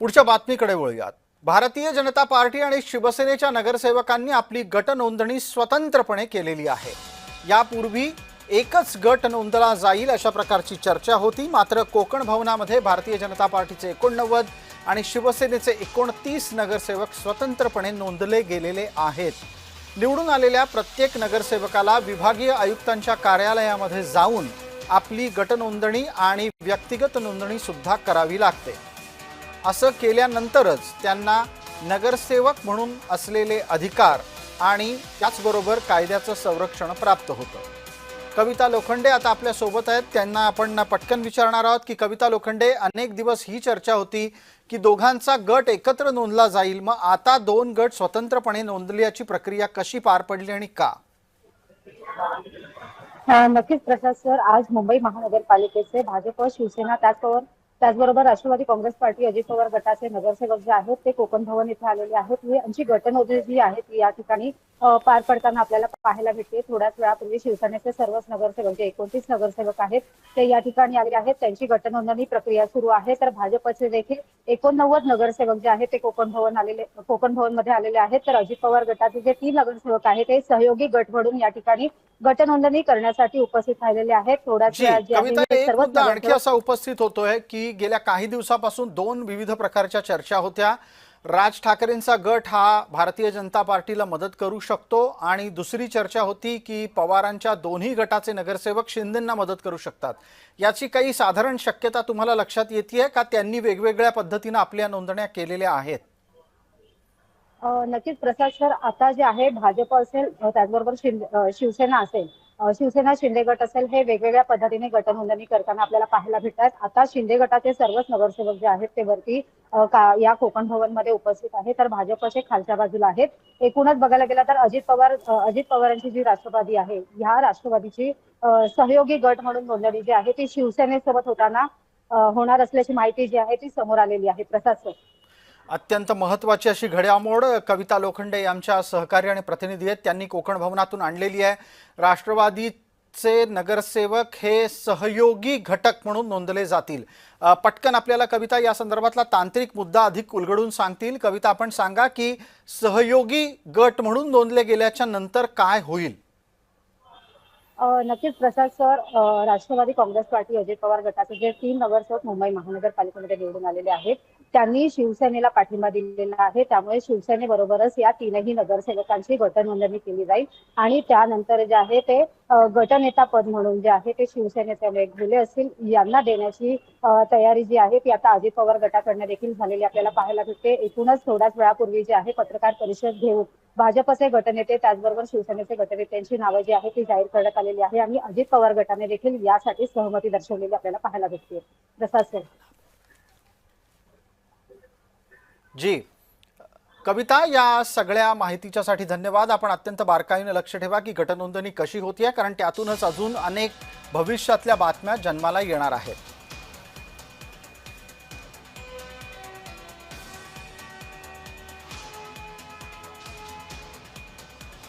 पुढच्या बातमीकडे वळूयात। भारतीय जनता पार्टी आणि शिवसेनेच्या नगरसेवकांनी आपली गट नोंदणी स्वतंत्रपणे केलेली आहे। यापूर्वी एकच गट नोंदला जाईल अशा प्रकारची चर्चा होती, मात्र कोकण भवनामध्ये भारतीय जनता पार्टीचे 89 आणि शिवसेनेचे 29 नगरसेवक स्वतंत्रपणे नोंदले गेलेले आहेत। निवडून आलेल्या प्रत्येक नगरसेवकाला विभागीय आयुक्तांच्या कार्यालयामध्ये जाऊन आपली गट नोंदणी आणि व्यक्तिगत नोंदणी सुद्धा करावी लागते। असं केल्यानंतरच त्यांना नगरसेवक म्हणून असलेले अधिकार आणि त्याचबरोबर कायद्याचं संरक्षण प्राप्त होतं। कविता लोखंडे आता आपल्या सोबत आहेत, त्यांना आपण पटकन विचारणार आहोत की कविता लोखंडे, अनेक दिवस ही चर्चा होती की दोघांचा गट एकत्र नोंदला जाईल, मग आता दोन गट स्वतंत्रपणे नोंदल्याची प्रक्रिया कशी पार पडली आणि का? नक्कीच प्रसाद सर, आज मुंबई महानगरपालिकेचे भाजप, शिवसेना त्याचबरोबर राष्ट्रवादी काँग्रेस पार्टी, अजित पवार गटाचे नगरसेवक जे आहेत ते कोकण भवन इथे आलेले आहेत। ही आमची गटनोंदणी जी आहे ती या ठिकाणी पार पडताना आपल्याला पाहायला भेटते। थोड्याच वेळापूर्वी शिवसेनेचे सर्वच नगरसेवक जे 29 नगरसेवक आहेत ते या ठिकाणी आले आहेत, त्यांची गटनोंदणी प्रक्रिया सुरू आहे। तर भाजपचे देखील 89 नगरसेवक जे आहेत ते कोकण भवन मध्ये आलेले आहेत। तर अजित पवार गटाचे जे 3 नगरसेवक आहेत ते सहयोगी गट म्हणून या ठिकाणी गटनोंदणी करण्यासाठी उपस्थित राहिलेले आहेत। थोड्याच वेळात जे कविता, आहे एक सर्वच मुद्दा आणखी असा उपस्थित होतोय की गेल्या काही दिवसापासून दोन विविध प्रकारच्या चर्चा होत्या। राज ठाकरेंचा गट हा भारतीय जनता पार्टीला मदत करू शकतो आणि दुसरी चर्चा होती की पवारांच्या दोन्ही गटाचे नगरसेवक शिंदेंना मदत करू शकतात। याची काही साधारण शक्यता तुम्हाला लक्षात येतेय का? त्यांनी वेगवेगळ्या पद्धतीने आपल्या नोंदण्या केलेल्या आहेत? नक्कीच प्रसाद सर, आता जे आहे भाजप असेल त्याचबरोबर शिवसेना असेल, शिवसेना शिंदे गट असेल, हे वेगवेगळ्या पद्धतीने गटनोंदणी करताना आपल्याला पाहायला भेटतात। आता शिंदे गटाचे सर्वच नगरसेवक जे आहेत ते वरती या कोकण भवन मध्ये उपस्थित आहेत, तर भाजपचे खालच्या बाजूला आहेत। एकूणच बघायला गेला तर अजित पवारांची जी राष्ट्रवादी आहे, ह्या राष्ट्रवादीची सहयोगी गट म्हणून नोंदणी जी आहे ती शिवसेनेसोबत होणार असल्याची माहिती जी आहे ती समोर आलेली आहे प्रसाद सर। अत्यंत महत्त्वाची अशी घडामोड कविता लोखंडे आमच्या सहकारी आणि प्रतिनिधी आहेत, त्यांनी कोकण भवनातून आणलेली आहे। राष्ट्रवादीचे नगरसेवक हे सहयोगी घटक म्हणून नोंदले जातील। पटकन आपल्याला कविता या संदर्भातला तांत्रिक मुद्दा अधिक उलगडून सांगतील। कविता, आपण सांगा की सहयोगी गट म्हणून नोंदले गेल्याच्या नंतर काय होईल? नक्कीच प्रसाद सर, राष्ट्रवादी काँग्रेस पार्टी, अजित पवार गटाचे जे 3 नगरसेवक मुंबई महानगरपालिकेमध्ये निवडून आलेले आहेत त्यांनी शिवसेनेला पाठिंबा दिलेला आहे। त्यामुळे शिवसेनेबरोबरच या 3ही नगरसेवकांची गटनोंदणी केली जाईल आणि त्यानंतर जे आहे ते गटनेता पद म्हणून जे आहे ते शिवसेनेचे अनेक घुले असतील यांना देण्याची तयारी जी आहे ती आता अजित पवार गटाकडनं देखील झालेली आपल्याला पाहायला भेटते। एकूणच थोड्याच वेळापूर्वी जे आहे पत्रकार परिषद घेऊन भाजपचे गटनेते त्याचबरोबर शिवसेनेचे गटनेत्यांची नावं जी आहे ती जाहीर करण्यात आलेली आहे आणि अजित पवार गटाने देखील यासाठी सहमती दर्शवलेली आपल्याला पाहायला भेटते प्रसाद सर। जी कविता, या सगळ्या माहितीच्यासाठी धन्यवाद। आपण अत्यंत बारकाईने लक्ष ठेवा की गटनोंदणी कशी होतीये, कारण त्यातूनच अजून अनेक भविष्यातल्या बातम्या जन्माला येणार आहेत।